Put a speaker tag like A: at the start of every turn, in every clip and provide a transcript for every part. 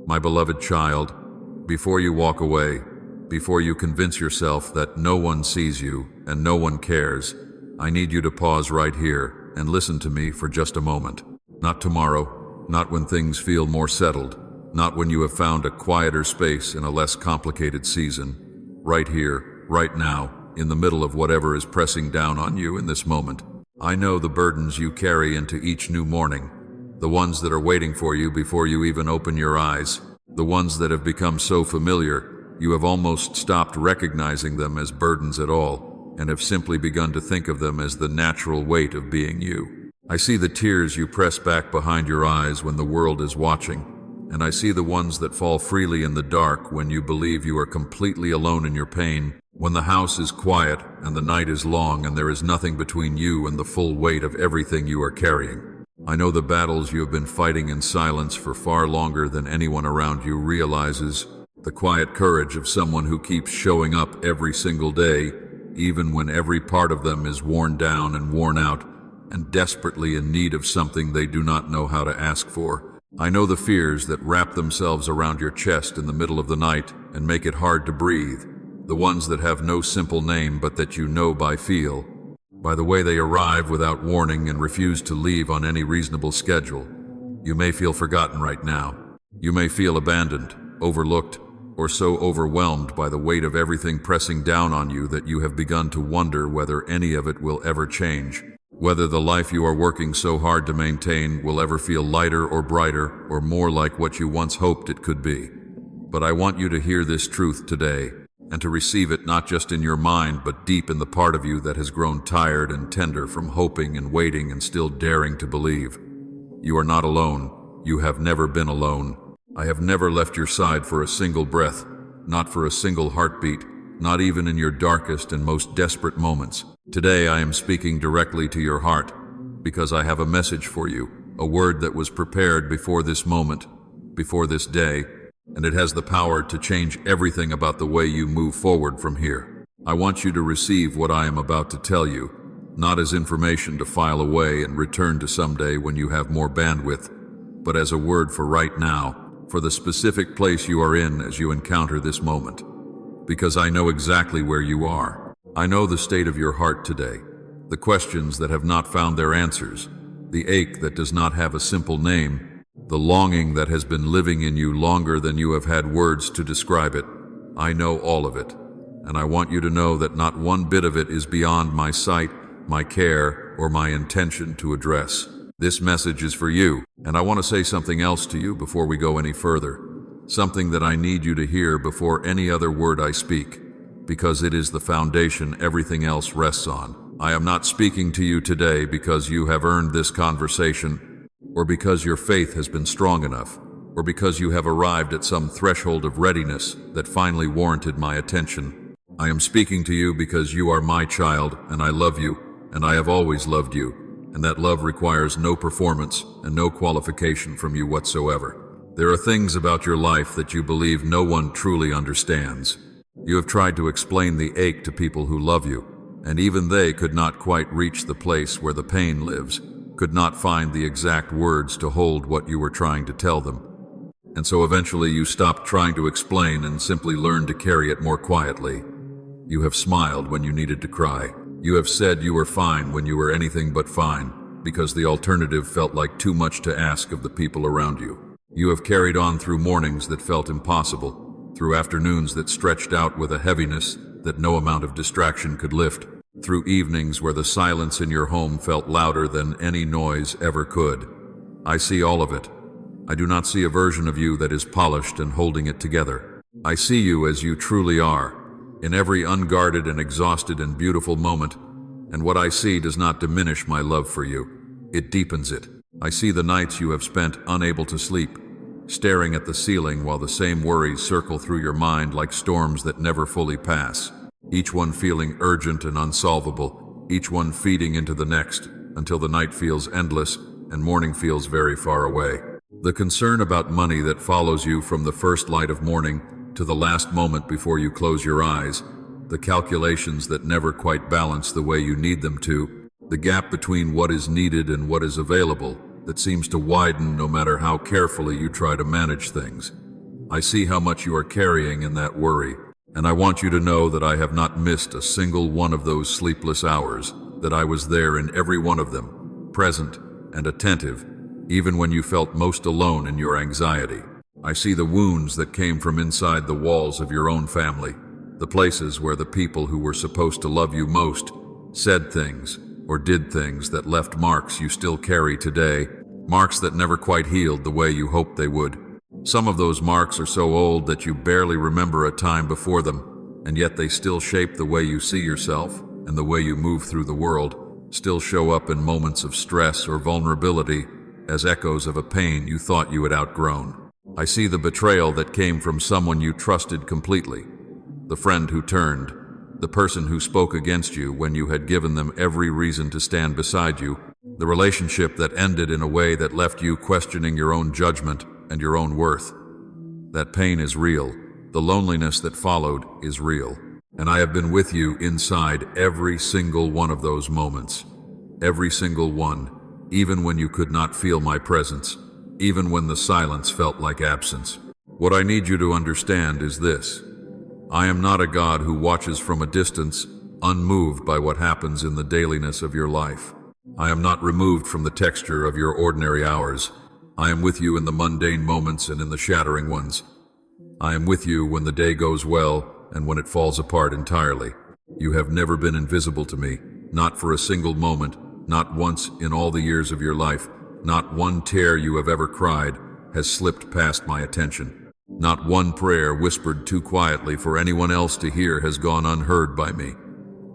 A: My beloved child, before you walk away, before you convince yourself that no one sees you and no one cares, I need you to pause right here and listen to me for just a moment. Not tomorrow, not when things feel more settled, not when you have found a quieter space in a less complicated season. Right here, right now, in the middle of whatever is pressing down on you in this moment. I know the burdens you carry into each new morning, the ones that are waiting for you before you even open your eyes, the ones that have become so familiar you have almost stopped recognizing them as burdens at all, and have simply begun to think of them as the natural weight of being you. I see the tears you press back behind your eyes when the world is watching, and I see the ones that fall freely in the dark when you believe you are completely alone in your pain, when the house is quiet and the night is long and there is nothing between you and the full weight of everything you are carrying. I know the battles you have been fighting in silence for far longer than anyone around you realizes, the quiet courage of someone who keeps showing up every single day, even when every part of them is worn down and worn out, and desperately in need of something they do not know how to ask for. I know the fears that wrap themselves around your chest in the middle of the night and make it hard to breathe, the ones that have no simple name but that you know by feel, by the way they arrive without warning and refuse to leave on any reasonable schedule. You may feel forgotten right now. You may feel abandoned, overlooked, or so overwhelmed by the weight of everything pressing down on you that you have begun to wonder whether any of it will ever change, whether the life you are working so hard to maintain will ever feel lighter or brighter or more like what you once hoped it could be. But I want you to hear this truth today, and to receive it not just in your mind but deep in the part of you that has grown tired and tender from hoping and waiting and still daring to believe. You are not alone. You have never been alone. I have never left your side for a single breath, not for a single heartbeat, not even in your darkest and most desperate moments. Today I am speaking directly to your heart, because I have a message for you, a word that was prepared before this moment, before this day, and it has the power to change everything about the way you move forward from here. I want you to receive what I am about to tell you, not as information to file away and return to someday when you have more bandwidth, but as a word for right now, for the specific place you are in as you encounter this moment. Because I know exactly where you are. I know the state of your heart today, the questions that have not found their answers, the ache that does not have a simple name, the longing that has been living in you longer than you have had words to describe it. I know all of it, and I want you to know that not one bit of it is beyond my sight, my care, or my intention to address. This message is for you, and I want to say something else to you before we go any further, something that I need you to hear before any other word I speak, because it is the foundation everything else rests on. I am not speaking to you today because you have earned this conversation, or because your faith has been strong enough, or because you have arrived at some threshold of readiness that finally warranted my attention. I am speaking to you because you are my child, and I love you, and I have always loved you. And that love requires no performance and no qualification from you whatsoever. There are things about your life that you believe no one truly understands. You have tried to explain the ache to people who love you, and even they could not quite reach the place where the pain lives, could not find the exact words to hold what you were trying to tell them. And so eventually you stopped trying to explain and simply learned to carry it more quietly. You have smiled when you needed to cry. You have said you were fine when you were anything but fine, because the alternative felt like too much to ask of the people around you. You have carried on through mornings that felt impossible, through afternoons that stretched out with a heaviness that no amount of distraction could lift, through evenings where the silence in your home felt louder than any noise ever could. I see all of it. I do not see a version of you that is polished and holding it together. I see you as you truly are, in every unguarded and exhausted and beautiful moment, and what I see does not diminish my love for you. It deepens it. I see the nights you have spent unable to sleep, staring at the ceiling while the same worries circle through your mind like storms that never fully pass, each one feeling urgent and unsolvable, each one feeding into the next, until the night feels endless and morning feels very far away. The concern about money that follows you from the first light of morning to the last moment before you close your eyes, the calculations that never quite balance the way you need them to, the gap between what is needed and what is available that seems to widen no matter how carefully you try to manage things. I see how much you are carrying in that worry, and I want you to know that I have not missed a single one of those sleepless hours, that I was there in every one of them, present and attentive, even when you felt most alone in your anxiety. I see the wounds that came from inside the walls of your own family, the places where the people who were supposed to love you most said things or did things that left marks you still carry today, marks that never quite healed the way you hoped they would. Some of those marks are so old that you barely remember a time before them, and yet they still shape the way you see yourself and the way you move through the world, still show up in moments of stress or vulnerability as echoes of a pain you thought you had outgrown. I see the betrayal that came from someone you trusted completely, the friend who turned, the person who spoke against you when you had given them every reason to stand beside you, the relationship that ended in a way that left you questioning your own judgment and your own worth. That pain is real. The loneliness that followed is real. And I have been with you inside every single one of those moments. Every single one, even when you could not feel my presence, even when the silence felt like absence. What I need you to understand is this. I am not a God who watches from a distance, unmoved by what happens in the dailiness of your life. I am not removed from the texture of your ordinary hours. I am with you in the mundane moments and in the shattering ones. I am with you when the day goes well and when it falls apart entirely. You have never been invisible to me, not for a single moment, not once in all the years of your life. Not one tear you have ever cried has slipped past my attention. Not one prayer whispered too quietly for anyone else to hear has gone unheard by me.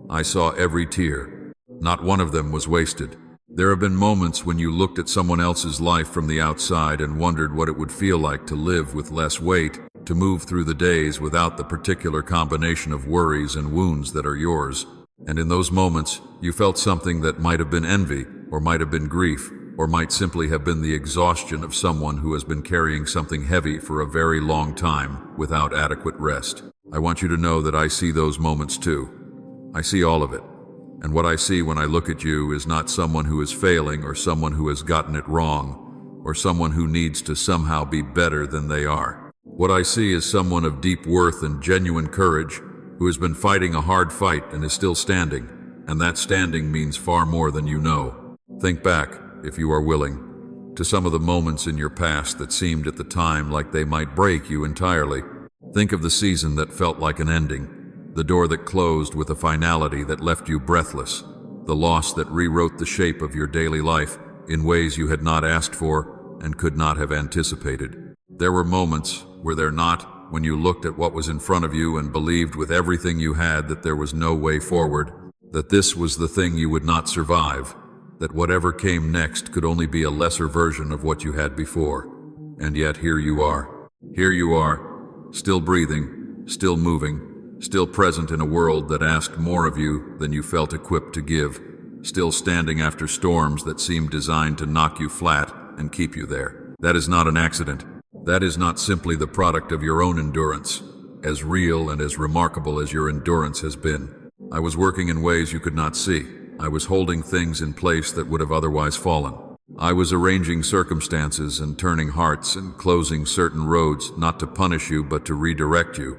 A: I saw every tear. Not one of them was wasted. There have been moments when you looked at someone else's life from the outside and wondered what it would feel like to live with less weight, to move through the days without the particular combination of worries and wounds that are yours. And in those moments, you felt something that might have been envy, or might have been grief, or might simply have been the exhaustion of someone who has been carrying something heavy for a very long time without adequate rest. I want you to know that I see those moments too. I see all of it. And what I see when I look at you is not someone who is failing or someone who has gotten it wrong or someone who needs to somehow be better than they are. What I see is someone of deep worth and genuine courage who has been fighting a hard fight and is still standing, and that standing means far more than you know. Think back, if you are willing, to some of the moments in your past that seemed at the time like they might break you entirely. Think of the season that felt like an ending, the door that closed with a finality that left you breathless, the loss that rewrote the shape of your daily life in ways you had not asked for and could not have anticipated. There were moments, were there not, when you looked at what was in front of you and believed with everything you had that there was no way forward, that this was the thing you would not survive, that whatever came next could only be a lesser version of what you had before. And yet here you are. Here you are, still breathing, still moving, still present in a world that asked more of you than you felt equipped to give, still standing after storms that seemed designed to knock you flat and keep you there. That is not an accident. That is not simply the product of your own endurance, as real and as remarkable as your endurance has been. I was working in ways you could not see. I was holding things in place that would have otherwise fallen. I was arranging circumstances and turning hearts and closing certain roads, not to punish you but to redirect you,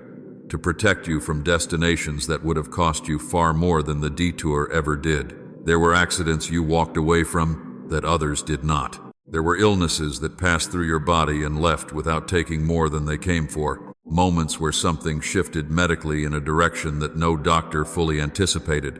A: to protect you from destinations that would have cost you far more than the detour ever did. There were accidents you walked away from that others did not. There were illnesses that passed through your body and left without taking more than they came for. Moments where something shifted medically in a direction that no doctor fully anticipated,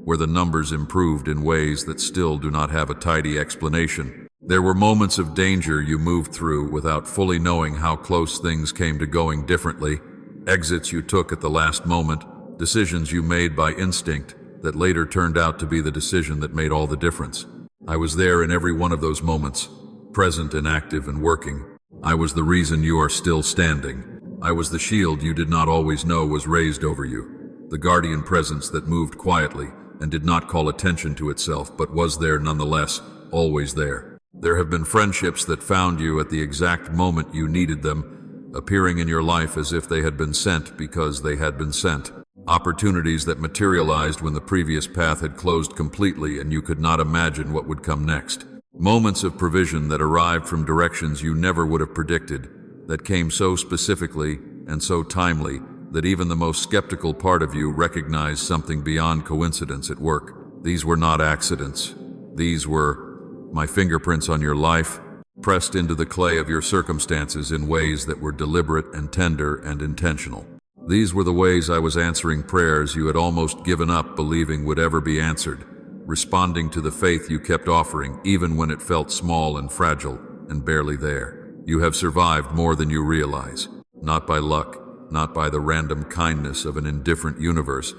A: where the numbers improved in ways that still do not have a tidy explanation. There were moments of danger you moved through without fully knowing how close things came to going differently, exits you took at the last moment, decisions you made by instinct that later turned out to be the decision that made all the difference. I was there in every one of those moments, present and active and working. I was the reason you are still standing. I was the shield you did not always know was raised over you, the guardian presence that moved quietly and did not call attention to itself, but was there nonetheless, always there. There have been friendships that found you at the exact moment you needed them, appearing in your life as if they had been sent because they had been sent. Opportunities that materialized when the previous path had closed completely and you could not imagine what would come next. Moments of provision that arrived from directions you never would have predicted, that came so specifically and so timely that even the most skeptical part of you recognized something beyond coincidence at work. These were not accidents. These were my fingerprints on your life, pressed into the clay of your circumstances in ways that were deliberate and tender and intentional. These were the ways I was answering prayers you had almost given up believing would ever be answered, responding to the faith you kept offering even when it felt small and fragile and barely there. You have survived more than you realize, not by luck, not by the random kindness of an indifferent universe,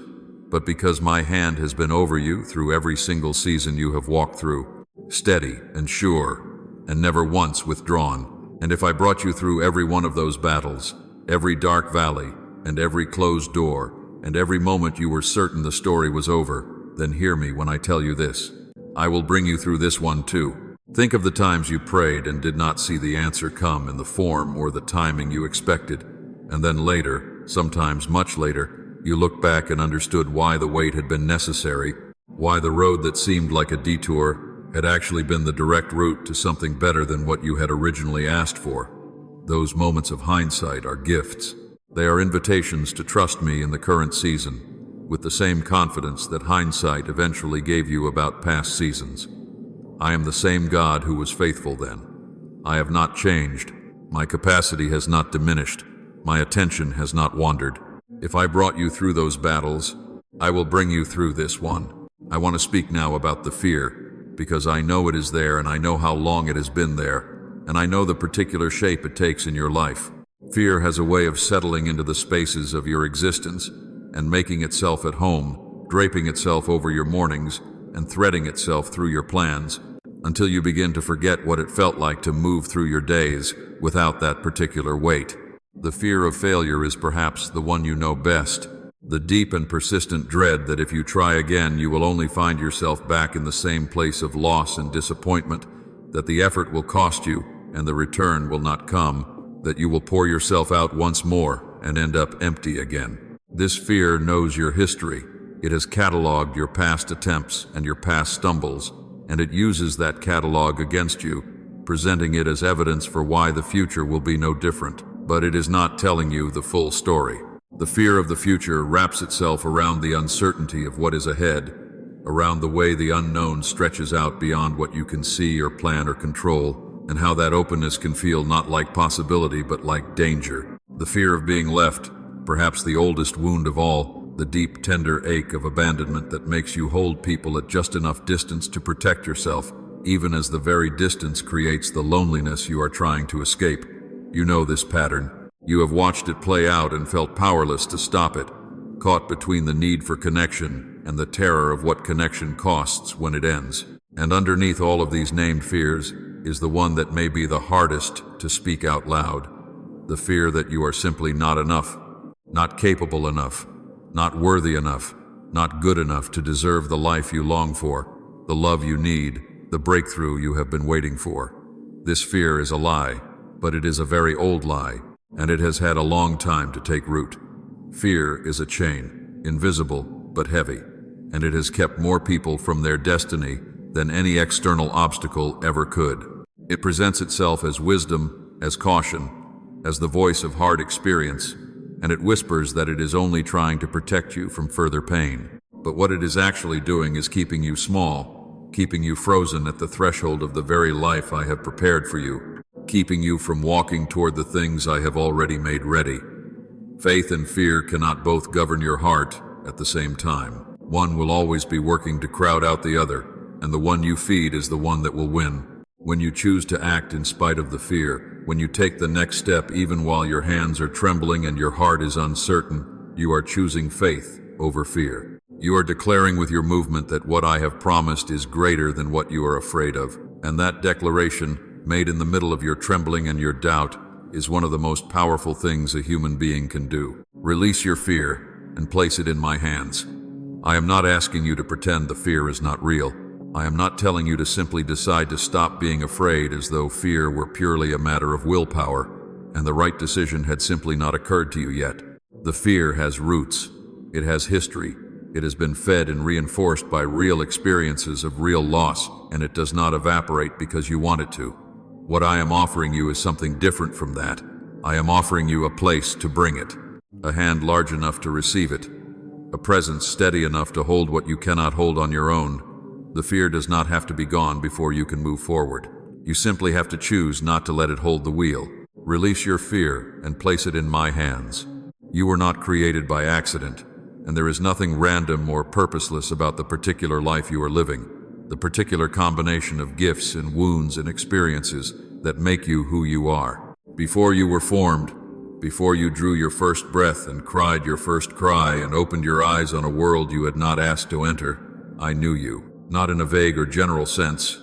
A: but because my hand has been over you through every single season you have walked through, steady and sure, and never once withdrawn. And if I brought you through every one of those battles, every dark valley, and every closed door, and every moment you were certain the story was over, then hear me when I tell you this. I will bring you through this one too. Think of the times you prayed and did not see the answer come in the form or the timing you expected, and then later, sometimes much later, you looked back and understood why the wait had been necessary, why the road that seemed like a detour had actually been the direct route to something better than what you had originally asked for. Those moments of hindsight are gifts. They are invitations to trust me in the current season, with the same confidence that hindsight eventually gave you about past seasons. I am the same God who was faithful then. I have not changed. My capacity has not diminished. My attention has not wandered. If I brought you through those battles, I will bring you through this one. I want to speak now about the fear, because I know it is there and I know how long it has been there, and I know the particular shape it takes in your life. Fear has a way of settling into the spaces of your existence and making itself at home, draping itself over your mornings and threading itself through your plans until you begin to forget what it felt like to move through your days without that particular weight. The fear of failure is perhaps the one you know best, the deep and persistent dread that if you try again you will only find yourself back in the same place of loss and disappointment, that the effort will cost you and the return will not come, that you will pour yourself out once more and end up empty again. This fear knows your history. It has cataloged your past attempts and your past stumbles, and it uses that catalog against you, presenting it as evidence for why the future will be no different. But it is not telling you the full story. The fear of the future wraps itself around the uncertainty of what is ahead, around the way the unknown stretches out beyond what you can see or plan or control, and how that openness can feel not like possibility but like danger. The fear of being left, perhaps the oldest wound of all, the deep, tender ache of abandonment that makes you hold people at just enough distance to protect yourself, even as the very distance creates the loneliness you are trying to escape. You know this pattern. You have watched it play out and felt powerless to stop it, caught between the need for connection and the terror of what connection costs when it ends. And underneath all of these named fears is the one that may be the hardest to speak out loud. The fear that you are simply not enough, not capable enough, not worthy enough, not good enough to deserve the life you long for, the love you need, the breakthrough you have been waiting for. This fear is a lie, but it is a very old lie, and it has had a long time to take root. Fear is a chain, invisible but heavy, and it has kept more people from their destiny than any external obstacle ever could. It presents itself as wisdom, as caution, as the voice of hard experience, and it whispers that it is only trying to protect you from further pain. But what it is actually doing is keeping you small, keeping you frozen at the threshold of the very life I have prepared for you, keeping you from walking toward the things I have already made ready. Faith and fear cannot both govern your heart at the same time. One will always be working to crowd out the other, and the one you feed is the one that will win. When you choose to act in spite of the fear, when you take the next step even while your hands are trembling and your heart is uncertain, you are choosing faith over fear. You are declaring with your movement that what I have promised is greater than what you are afraid of. And that declaration, made in the middle of your trembling and your doubt, is one of the most powerful things a human being can do. Release your fear and place it in my hands. I am not asking you to pretend the fear is not real. I am not telling you to simply decide to stop being afraid as though fear were purely a matter of willpower and the right decision had simply not occurred to you yet. The fear has roots. It has history. It has been fed and reinforced by real experiences of real loss, and it does not evaporate because you want it to. What I am offering you is something different from that. I am offering you a place to bring it, a hand large enough to receive it, a presence steady enough to hold what you cannot hold on your own. The fear does not have to be gone before you can move forward. You simply have to choose not to let it hold the wheel. Release your fear and place it in my hands. You were not created by accident, and there is nothing random or purposeless about the particular life you are living, the particular combination of gifts and wounds and experiences that make you who you are. Before you were formed, before you drew your first breath and cried your first cry and opened your eyes on a world you had not asked to enter, I knew you. Not in a vague or general sense,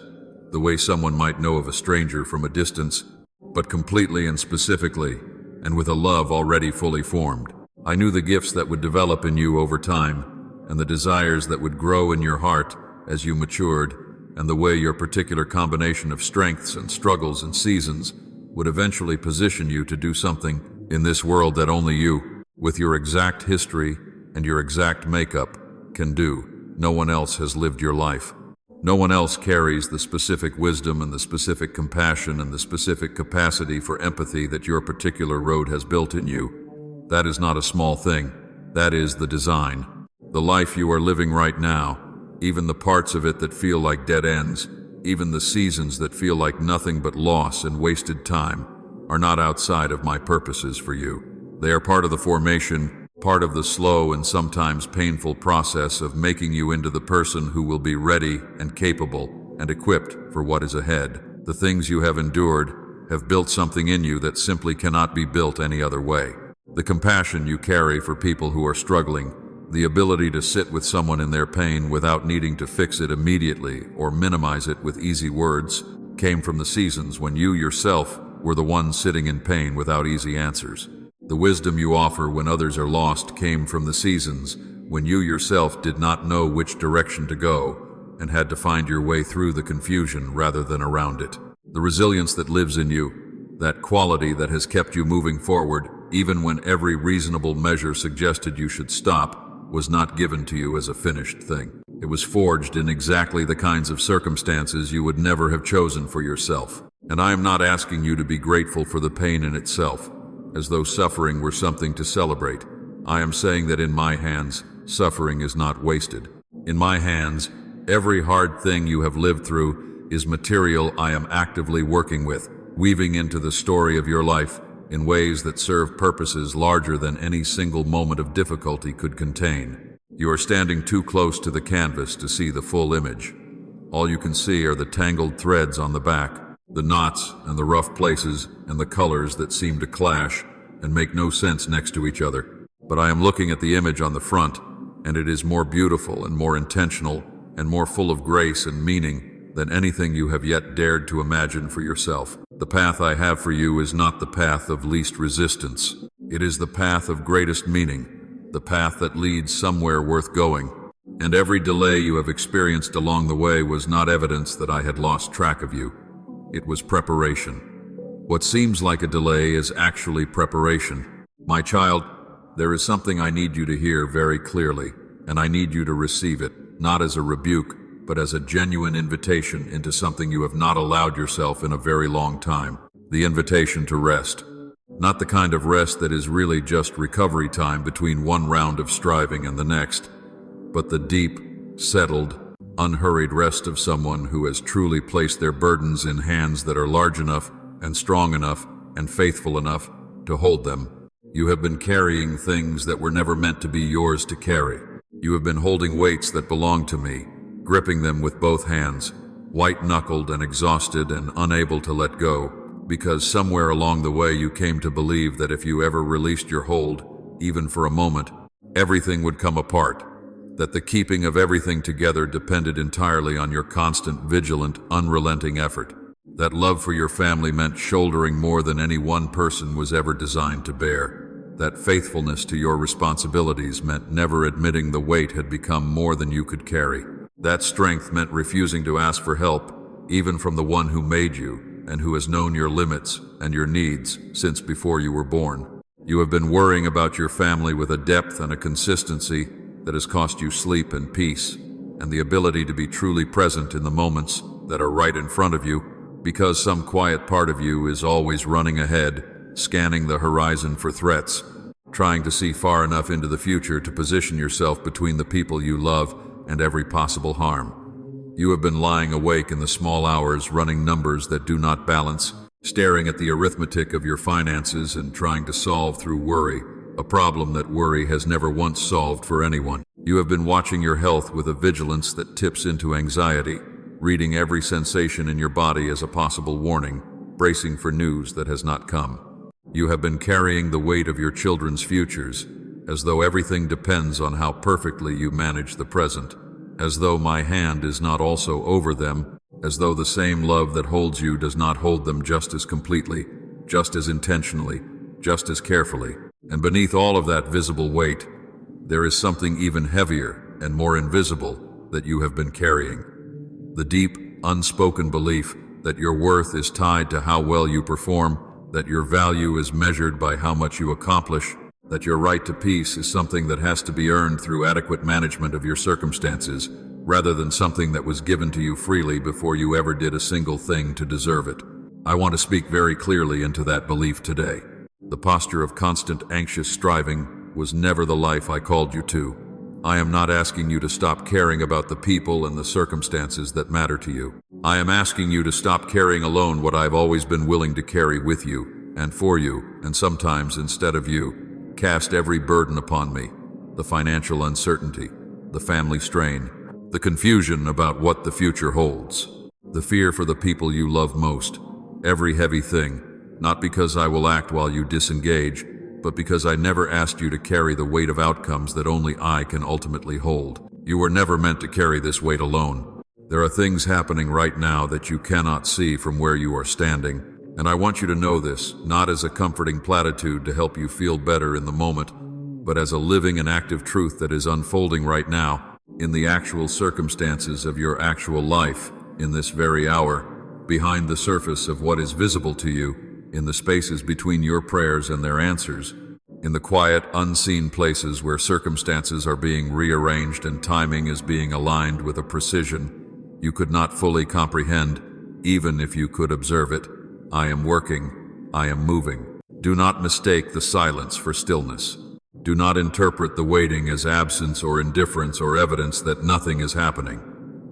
A: the way someone might know of a stranger from a distance, but completely and specifically, and with a love already fully formed. I knew the gifts that would develop in you over time, and the desires that would grow in your heart as you matured, and the way your particular combination of strengths and struggles and seasons would eventually position you to do something in this world that only you, with your exact history and your exact makeup, can do. No one else has lived your life. No one else carries the specific wisdom and the specific compassion and the specific capacity for empathy that your particular road has built in you. That is not a small thing. That is the design. The life you are living right now, even the parts of it that feel like dead ends, even the seasons that feel like nothing but loss and wasted time, are not outside of my purposes for you. They are part of the formation, part of the slow and sometimes painful process of making you into the person who will be ready and capable and equipped for what is ahead. The things you have endured have built something in you that simply cannot be built any other way. The compassion you carry for people who are struggling, the ability to sit with someone in their pain without needing to fix it immediately or minimize it with easy words, came from the seasons when you yourself were the one sitting in pain without easy answers. The wisdom you offer when others are lost came from the seasons when you yourself did not know which direction to go and had to find your way through the confusion rather than around it. The resilience that lives in you, that quality that has kept you moving forward even when every reasonable measure suggested you should stop, was not given to you as a finished thing. It was forged in exactly the kinds of circumstances you would never have chosen for yourself. And I am not asking you to be grateful for the pain in itself, as though suffering were something to celebrate. I am saying that in my hands, suffering is not wasted. In my hands, every hard thing you have lived through is material I am actively working with, weaving into the story of your life in ways that serve purposes larger than any single moment of difficulty could contain. You are standing too close to the canvas to see the full image. All you can see are the tangled threads on the back, the knots and the rough places and the colors that seem to clash and make no sense next to each other. But I am looking at the image on the front, and it is more beautiful and more intentional and more full of grace and meaning than anything you have yet dared to imagine for yourself. The path I have for you is not the path of least resistance. It is the path of greatest meaning, the path that leads somewhere worth going. And every delay you have experienced along the way was not evidence that I had lost track of you. It was preparation. What seems like a delay is actually preparation. My child, there is something I need you to hear very clearly, and I need you to receive it, not as a rebuke, but as a genuine invitation into something you have not allowed yourself in a very long time. The invitation to rest. Not the kind of rest that is really just recovery time between one round of striving and the next, but the deep, settled, unhurried rest of someone who has truly placed their burdens in hands that are large enough and strong enough and faithful enough to hold them. You have been carrying things that were never meant to be yours to carry. You have been holding weights that belong to me, gripping them with both hands, white-knuckled and exhausted and unable to let go, because somewhere along the way you came to believe that if you ever released your hold, even for a moment, everything would come apart, that the keeping of everything together depended entirely on your constant, vigilant, unrelenting effort. That love for your family meant shouldering more than any one person was ever designed to bear. That faithfulness to your responsibilities meant never admitting the weight had become more than you could carry. That strength meant refusing to ask for help, even from the one who made you and who has known your limits and your needs since before you were born. You have been worrying about your family with a depth and a consistency that has cost you sleep and peace, and the ability to be truly present in the moments that are right in front of you, because some quiet part of you is always running ahead, scanning the horizon for threats, trying to see far enough into the future to position yourself between the people you love and every possible harm. You have been lying awake in the small hours, running numbers that do not balance, staring at the arithmetic of your finances and trying to solve through worry, a problem that worry has never once solved for anyone. You have been watching your health with a vigilance that tips into anxiety, reading every sensation in your body as a possible warning, bracing for news that has not come. You have been carrying the weight of your children's futures, as though everything depends on how perfectly you manage the present, as though my hand is not also over them, as though the same love that holds you does not hold them just as completely, just as intentionally, just as carefully. And beneath all of that visible weight, there is something even heavier and more invisible that you have been carrying. The deep, unspoken belief that your worth is tied to how well you perform, that your value is measured by how much you accomplish, that your right to peace is something that has to be earned through adequate management of your circumstances, rather than something that was given to you freely before you ever did a single thing to deserve it. I want to speak very clearly into that belief today. The posture of constant anxious striving was never the life I called you to. I am not asking you to stop caring about the people and the circumstances that matter to you. I am asking you to stop carrying alone what I've always been willing to carry with you and for you, and sometimes instead of you, cast every burden upon me. The financial uncertainty, the family strain, the confusion about what the future holds, the fear for the people you love most, every heavy thing, not because I will act while you disengage, but because I never asked you to carry the weight of outcomes that only I can ultimately hold. You were never meant to carry this weight alone. There are things happening right now that you cannot see from where you are standing, and I want you to know this, not as a comforting platitude to help you feel better in the moment, but as a living and active truth that is unfolding right now, in the actual circumstances of your actual life, in this very hour, behind the surface of what is visible to you, in the spaces between your prayers and their answers, in the quiet, unseen places where circumstances are being rearranged and timing is being aligned with a precision you could not fully comprehend, even if you could observe it. I am working, I am moving. Do not mistake the silence for stillness. Do not interpret the waiting as absence or indifference or evidence that nothing is happening.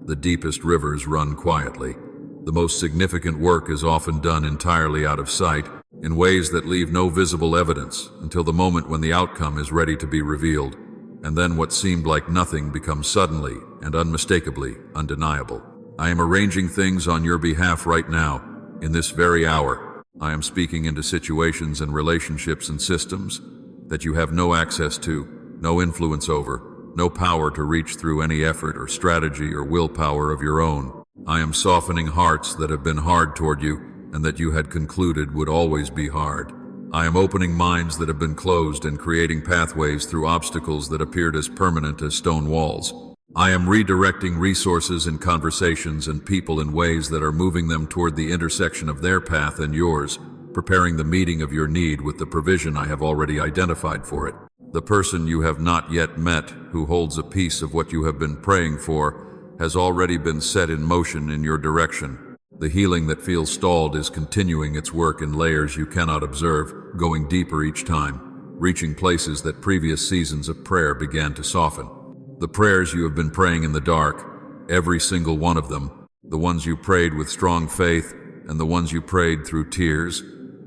A: The deepest rivers run quietly. The most significant work is often done entirely out of sight, in ways that leave no visible evidence until the moment when the outcome is ready to be revealed, and then what seemed like nothing becomes suddenly and unmistakably undeniable. I am arranging things on your behalf right now, in this very hour. I am speaking into situations and relationships and systems that you have no access to, no influence over, no power to reach through any effort or strategy or willpower of your own. I am softening hearts that have been hard toward you and that you had concluded would always be hard. I am opening minds that have been closed and creating pathways through obstacles that appeared as permanent as stone walls. I am redirecting resources and conversations and people in ways that are moving them toward the intersection of their path and yours, preparing the meeting of your need with the provision I have already identified for it. The person you have not yet met, who holds a piece of what you have been praying for, has already been set in motion in your direction. The healing that feels stalled is continuing its work in layers you cannot observe, going deeper each time, reaching places that previous seasons of prayer began to soften. The prayers you have been praying in the dark, every single one of them, the ones you prayed with strong faith, and the ones you prayed through tears,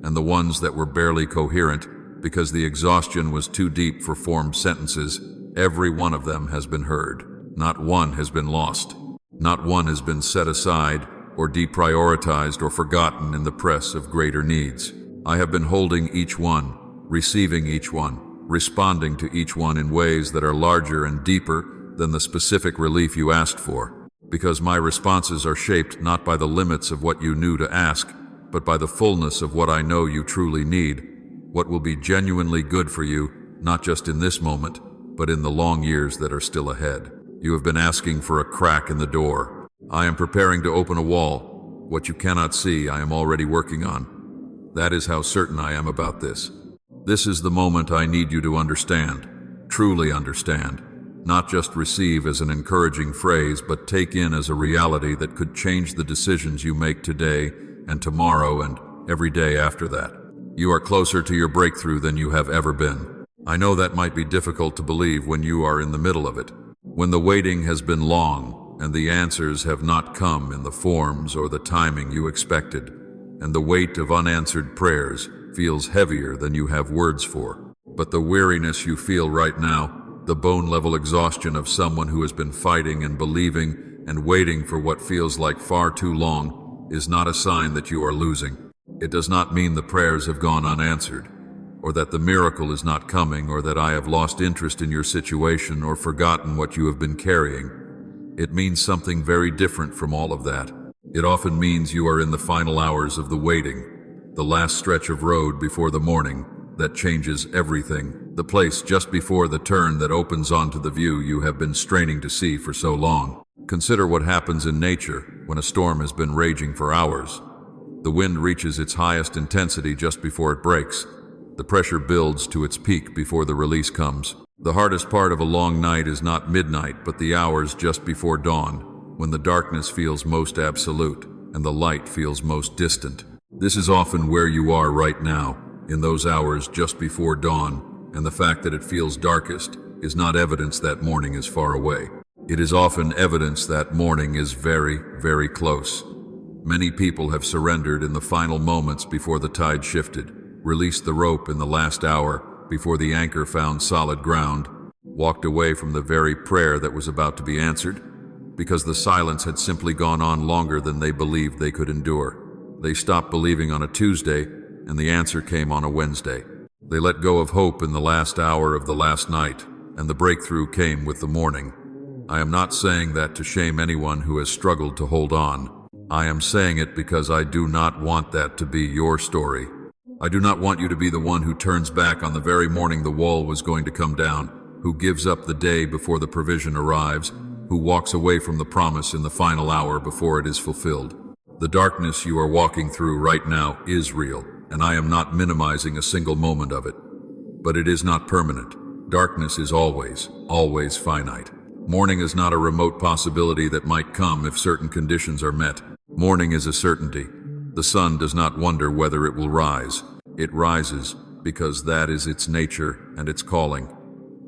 A: and the ones that were barely coherent because the exhaustion was too deep for formed sentences, every one of them has been heard. Not one has been lost. Not one has been set aside or deprioritized or forgotten in the press of greater needs. I have been holding each one, receiving each one, responding to each one in ways that are larger and deeper than the specific relief you asked for, because my responses are shaped not by the limits of what you knew to ask, but by the fullness of what I know you truly need, what will be genuinely good for you, not just in this moment, but in the long years that are still ahead. You have been asking for a crack in the door. I am preparing to open a wall. What you cannot see, I am already working on. That is how certain I am about this. This is the moment I need you to understand, truly understand, not just receive as an encouraging phrase, but take in as a reality that could change the decisions you make today and tomorrow and every day after that. You are closer to your breakthrough than you have ever been. I know that might be difficult to believe when you are in the middle of it, when the waiting has been long and the answers have not come in the forms or the timing you expected, and the weight of unanswered prayers feels heavier than you have words for. But the weariness you feel right now, the bone-level exhaustion of someone who has been fighting and believing and waiting for what feels like far too long, is not a sign that you are losing. It does not mean the prayers have gone unanswered, or that the miracle is not coming, or that I have lost interest in your situation or forgotten what you have been carrying. It means something very different from all of that. It often means you are in the final hours of the waiting, the last stretch of road before the morning that changes everything, the place just before the turn that opens onto the view you have been straining to see for so long. Consider what happens in nature when a storm has been raging for hours. The wind reaches its highest intensity just before it breaks. The pressure builds to its peak before the release comes. The hardest part of a long night is not midnight, but the hours just before dawn, when the darkness feels most absolute and the light feels most distant. This is often where you are right now, in those hours just before dawn, and the fact that it feels darkest is not evidence that morning is far away. It is often evidence that morning is very, very close. Many people have surrendered in the final moments before the tide shifted, released the rope in the last hour before the anchor found solid ground, walked away from the very prayer that was about to be answered, because the silence had simply gone on longer than they believed they could endure. They stopped believing on a Tuesday, and the answer came on a Wednesday. They let go of hope in the last hour of the last night, and the breakthrough came with the morning. I am not saying that to shame anyone who has struggled to hold on. I am saying it because I do not want that to be your story. I do not want you to be the one who turns back on the very morning the wall was going to come down, who gives up the day before the provision arrives, who walks away from the promise in the final hour before it is fulfilled. The darkness you are walking through right now is real, and I am not minimizing a single moment of it. But it is not permanent. Darkness is always, always finite. Morning is not a remote possibility that might come if certain conditions are met. Morning is a certainty. The sun does not wonder whether it will rise. It rises because that is its nature and its calling.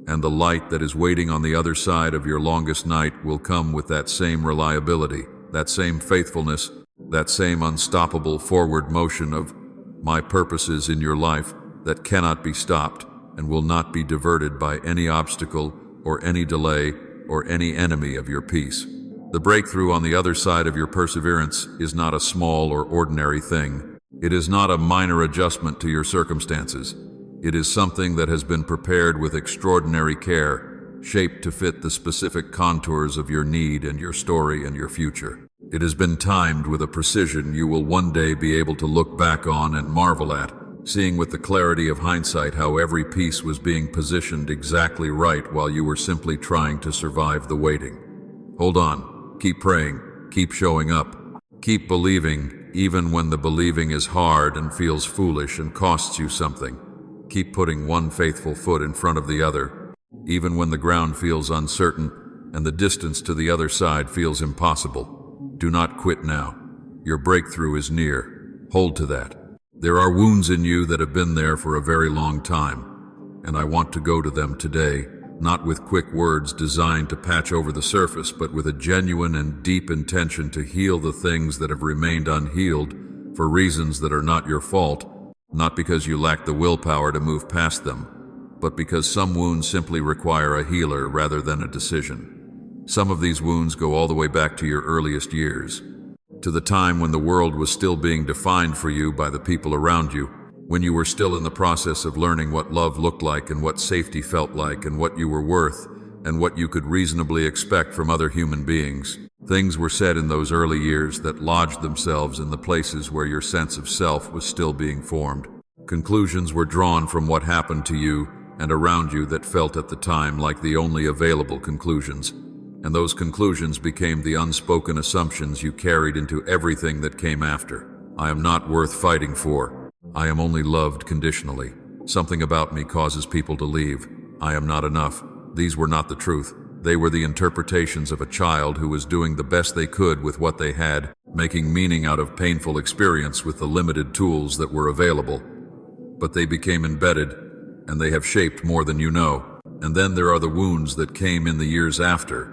A: And the light that is waiting on the other side of your longest night will come with that same reliability, that same faithfulness, that same unstoppable forward motion of my purposes in your life that cannot be stopped and will not be diverted by any obstacle or any delay or any enemy of your peace. The breakthrough on the other side of your perseverance is not a small or ordinary thing. It is not a minor adjustment to your circumstances. It is something that has been prepared with extraordinary care, shaped to fit the specific contours of your need and your story and your future. It has been timed with a precision you will one day be able to look back on and marvel at, seeing with the clarity of hindsight how every piece was being positioned exactly right while you were simply trying to survive the waiting. Hold on. Keep praying, keep showing up, keep believing, even when the believing is hard and feels foolish and costs you something. Keep putting one faithful foot in front of the other, even when the ground feels uncertain and the distance to the other side feels impossible. Do not quit now. Your breakthrough is near. Hold to that. There are wounds in you that have been there for a very long time, and I want to go to them today. Not with quick words designed to patch over the surface, but with a genuine and deep intention to heal the things that have remained unhealed for reasons that are not your fault, not because you lack the willpower to move past them, but because some wounds simply require a healer rather than a decision. Some of these wounds go all the way back to your earliest years, to the time when the world was still being defined for you by the people around you, when you were still in the process of learning what love looked like and what safety felt like and what you were worth and what you could reasonably expect from other human beings. Things were said in those early years that lodged themselves in the places where your sense of self was still being formed. Conclusions were drawn from what happened to you and around you that felt at the time like the only available conclusions, and those conclusions became the unspoken assumptions you carried into everything that came after. I am not worth fighting for. I am only loved conditionally. Something about me causes people to leave. I am not enough. These were not the truth. They were the interpretations of a child who was doing the best they could with what they had, making meaning out of painful experience with the limited tools that were available. but they became embedded, and they have shaped more than you know. And then there are the wounds that came in the years after,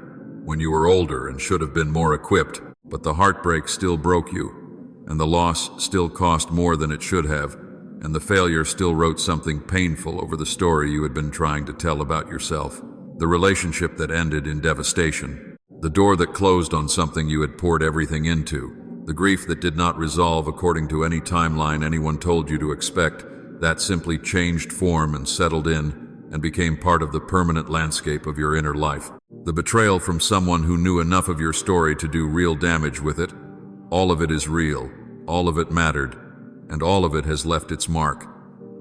A: when you were older and should have been more equipped, but the heartbreak still broke you, and the loss still cost more than it should have, and the failure still wrote something painful over the story you had been trying to tell about yourself. The relationship that ended in devastation, the door that closed on something you had poured everything into, the grief that did not resolve according to any timeline anyone told you to expect, that simply changed form and settled in and became part of the permanent landscape of your inner life. The betrayal from someone who knew enough of your story to do real damage with it. All of it is real, all of it mattered, and all of it has left its mark.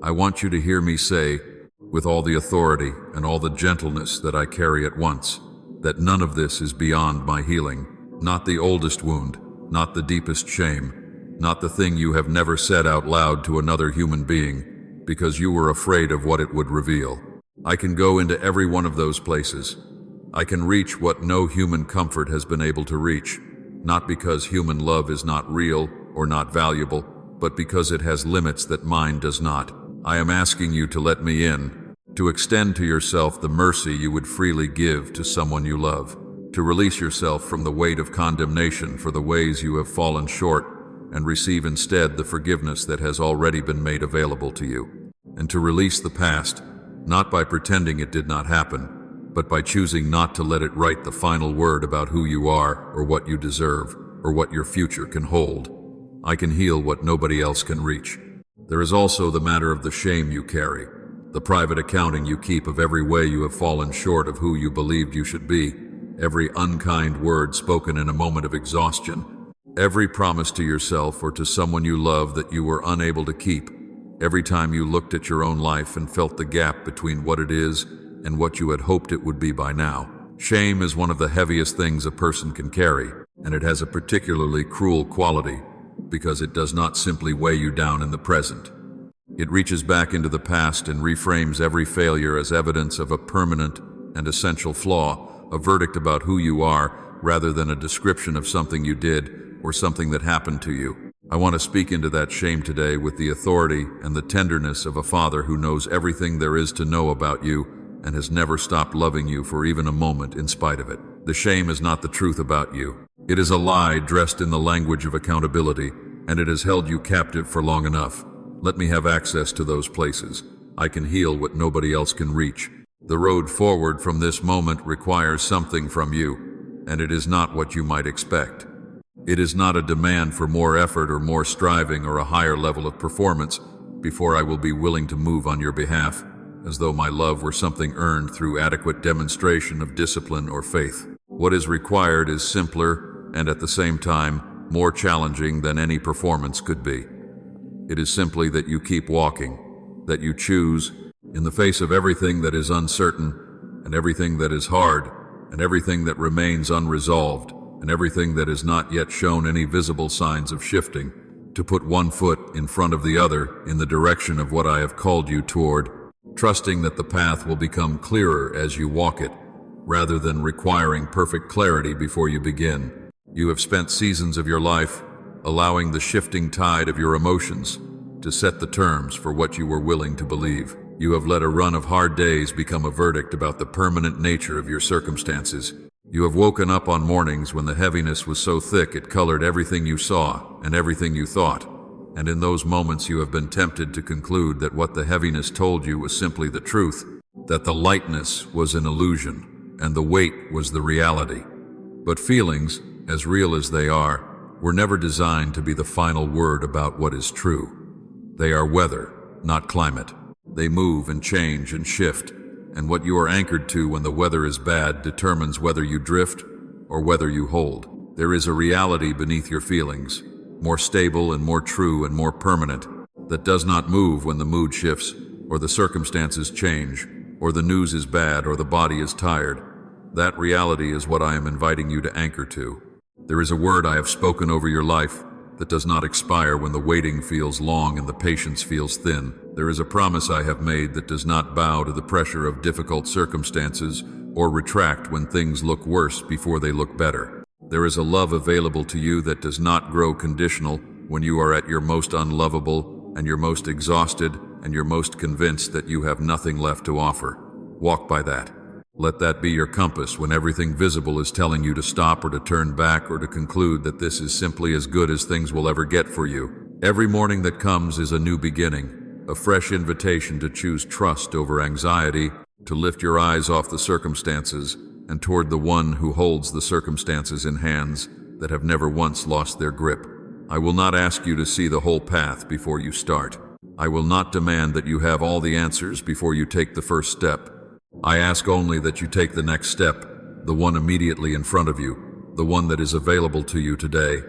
A: I want you to hear me say, with all the authority and all the gentleness that I carry at once, that none of this is beyond my healing. Not the oldest wound, not the deepest shame, not the thing you have never said out loud to another human being, because you were afraid of what it would reveal. I can go into every one of those places. I can reach what no human comfort has been able to reach, not because human love is not real or not valuable, but because it has limits that mine does not. I am asking you to let me in, to extend to yourself the mercy you would freely give to someone you love, to release yourself from the weight of condemnation for the ways you have fallen short, and receive instead the forgiveness that has already been made available to you, and to release the past, not by pretending it did not happen, but by choosing not to let it write the final word about who you are, or what you deserve, or what your future can hold. I can heal what nobody else can reach. There is also the matter of the shame you carry, the private accounting you keep of every way you have fallen short of who you believed you should be, every unkind word spoken in a moment of exhaustion, every promise to yourself or to someone you love that you were unable to keep, every time you looked at your own life and felt the gap between what it is and what you had hoped it would be by now. Shame is one of the heaviest things a person can carry, and it has a particularly cruel quality, because it does not simply weigh you down in the present. It reaches back into the past and reframes every failure as evidence of a permanent and essential flaw, a verdict about who you are, rather than a description of something you did or something that happened to you. I want to speak into that shame today with the authority and the tenderness of a father who knows everything there is to know about you and has never stopped loving you for even a moment in spite of it. The shame is not the truth about you. It is a lie dressed in the language of accountability, and it has held you captive for long enough. Let me have access to those places. I can heal what nobody else can reach. The road forward from this moment requires something from you, and it is not what you might expect. It is not a demand for more effort or more striving or a higher level of performance before I will be willing to move on your behalf, as though my love were something earned through adequate demonstration of discipline or faith. What is required is simpler and at the same time more challenging than any performance could be. It is simply that you keep walking, that you choose, in the face of everything that is uncertain, and everything that is hard, and everything that remains unresolved, and everything that has not yet shown any visible signs of shifting, to put one foot in front of the other in the direction of what I have called you toward, trusting that the path will become clearer as you walk it, rather than requiring perfect clarity before you begin. You have spent seasons of your life allowing the shifting tide of your emotions to set the terms for what you were willing to believe. You have let a run of hard days become a verdict about the permanent nature of your circumstances. You have woken up on mornings when the heaviness was so thick it colored everything you saw and everything you thought, and in those moments you have been tempted to conclude that what the heaviness told you was simply the truth, that the lightness was an illusion, and the weight was the reality. But feelings, as real as they are, were never designed to be the final word about what is true. They are weather, not climate. They move and change and shift, and what you are anchored to when the weather is bad determines whether you drift or whether you hold. There is a reality beneath your feelings, more stable and more true and more permanent, that does not move when the mood shifts, or the circumstances change, or the news is bad, or the body is tired. That reality is what I am inviting you to anchor to. There is a word I have spoken over your life that does not expire when the waiting feels long and the patience feels thin. There is a promise I have made that does not bow to the pressure of difficult circumstances or retract when things look worse before they look better. There is a love available to you that does not grow conditional when you are at your most unlovable and your most exhausted and you're most convinced that you have nothing left to offer. Walk by that. Let that be your compass when everything visible is telling you to stop or to turn back or to conclude that this is simply as good as things will ever get for you. Every morning that comes is a new beginning, a fresh invitation to choose trust over anxiety, to lift your eyes off the circumstances and toward the one who holds the circumstances in hands that have never once lost their grip. I will not ask you to see the whole path before you start. I will not demand that you have all the answers before you take the first step. I ask only that you take the next step, the one immediately in front of you, the one that is available to you today,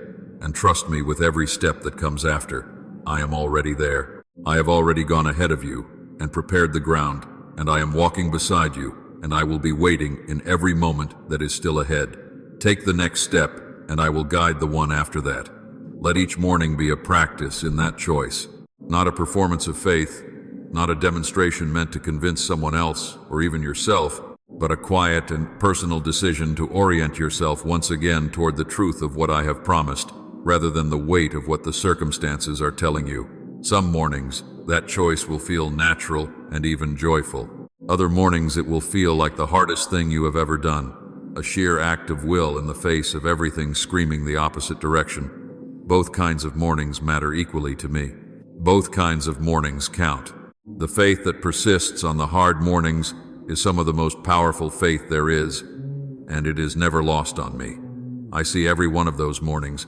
A: and trust me with every step that comes after. I am already there. I have already gone ahead of you and prepared the ground, and I am walking beside you, and I will be waiting in every moment that is still ahead. Take the next step, and I will guide the one after that. Let each morning be a practice in that choice, not a performance of faith, not a demonstration meant to convince someone else or even yourself, but a quiet and personal decision to orient yourself once again toward the truth of what I have promised, rather than the weight of what the circumstances are telling you. Some mornings, that choice will feel natural and even joyful. Other mornings it will feel like the hardest thing you have ever done, a sheer act of will in the face of everything screaming the opposite direction. Both kinds of mornings matter equally to me. Both kinds of mornings count. The faith that persists on the hard mornings is some of the most powerful faith there is, and it is never lost on me. I see every one of those mornings.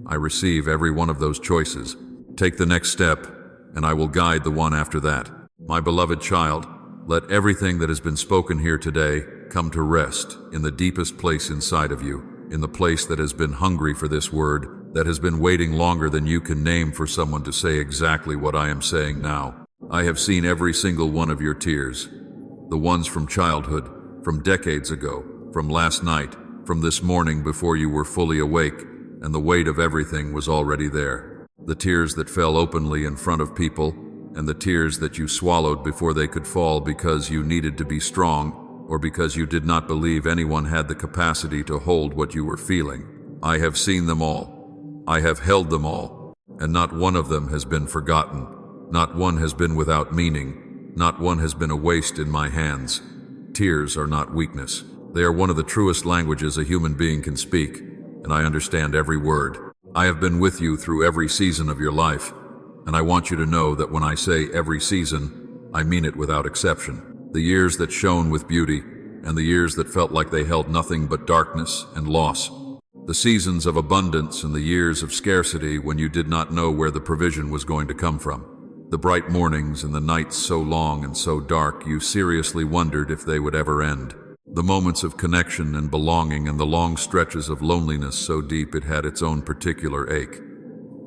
A: I receive every one of those choices. Take the next step, and I will guide the one after that. My beloved child, let everything that has been spoken here today come to rest in the deepest place inside of you, in the place that has been hungry for this word, that has been waiting longer than you can name for someone to say exactly what I am saying now. I have seen every single one of your tears, the ones from childhood, from decades ago, from last night, from this morning before you were fully awake, and the weight of everything was already there. The tears that fell openly in front of people, and the tears that you swallowed before they could fall because you needed to be strong, or because you did not believe anyone had the capacity to hold what you were feeling. I have seen them all. I have held them all, and not one of them has been forgotten. Not one has been without meaning. Not one has been a waste in my hands. Tears are not weakness. They are one of the truest languages a human being can speak, and I understand every word. I have been with you through every season of your life, and I want you to know that when I say every season, I mean it without exception. The years that shone with beauty, and the years that felt like they held nothing but darkness and loss. The seasons of abundance and the years of scarcity when you did not know where the provision was going to come from. The bright mornings and the nights so long and so dark you seriously wondered if they would ever end. The moments of connection and belonging and the long stretches of loneliness so deep it had its own particular ache.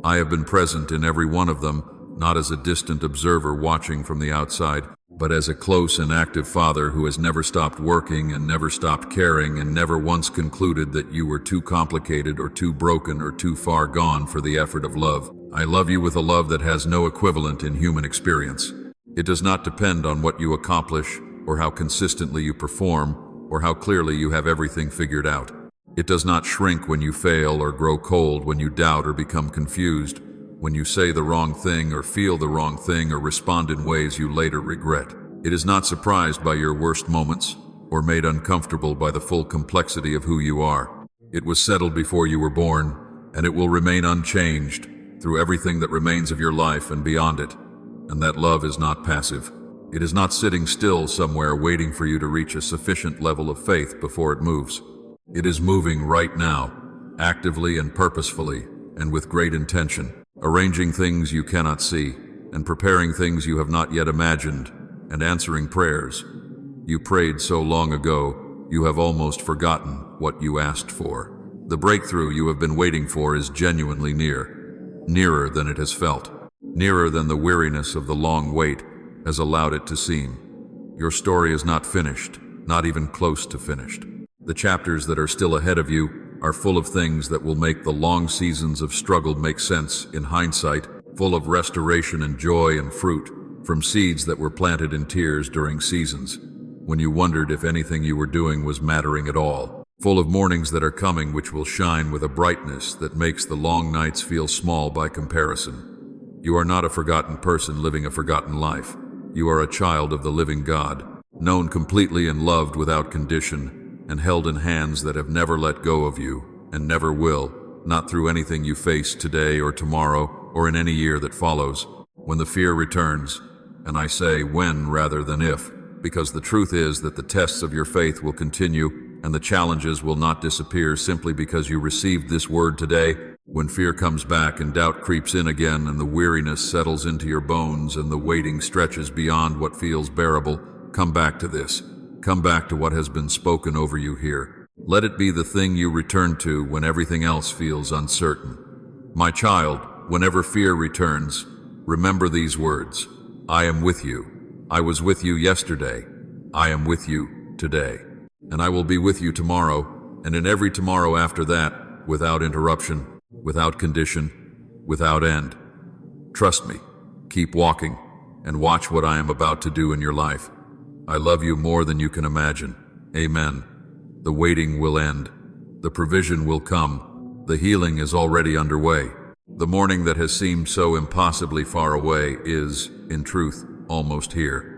A: I have been present in every one of them, not as a distant observer watching from the outside, but as a close and active father who has never stopped working and never stopped caring and never once concluded that you were too complicated or too broken or too far gone for the effort of love. I love you with a love that has no equivalent in human experience. It does not depend on what you accomplish or how consistently you perform or how clearly you have everything figured out. It does not shrink when you fail or grow cold when you doubt or become confused, when you say the wrong thing or feel the wrong thing or respond in ways you later regret. It is not surprised by your worst moments or made uncomfortable by the full complexity of who you are. It was settled before you were born, and it will remain unchanged through everything that remains of your life and beyond it. And that love is not passive. It is not sitting still somewhere waiting for you to reach a sufficient level of faith before it moves. It is moving right now, actively and purposefully, and with great intention, arranging things you cannot see, and preparing things you have not yet imagined, and answering prayers you prayed so long ago you have almost forgotten what you asked for. The breakthrough you have been waiting for is genuinely near. Nearer than it has felt, nearer than the weariness of the long wait has allowed it to seem. Your story is not finished, not even close to finished. The chapters that are still ahead of you are full of things that will make the long seasons of struggle make sense in hindsight, full of restoration and joy and fruit from seeds that were planted in tears during seasons, when you wondered if anything you were doing was mattering at all. Full of mornings that are coming which will shine with a brightness that makes the long nights feel small by comparison. You are not a forgotten person living a forgotten life. You are a child of the living God, known completely and loved without condition, and held in hands that have never let go of you, and never will, not through anything you face today or tomorrow, or in any year that follows. When the fear returns, and I say when rather than if, because the truth is that the tests of your faith will continue, and the challenges will not disappear simply because you received this word today. When fear comes back and doubt creeps in again and the weariness settles into your bones and the waiting stretches beyond what feels bearable, come back to this. Come back to what has been spoken over you here. Let it be the thing you return to when everything else feels uncertain. My child, whenever fear returns, remember these words. I am with you. I was with you yesterday. I am with you today. And I will be with you tomorrow, and in every tomorrow after that, without interruption, without condition, without end. Trust me, keep walking, and watch what I am about to do in your life. I love you more than you can imagine. Amen. The waiting will end. The provision will come. The healing is already underway. The morning that has seemed so impossibly far away is, in truth, almost here.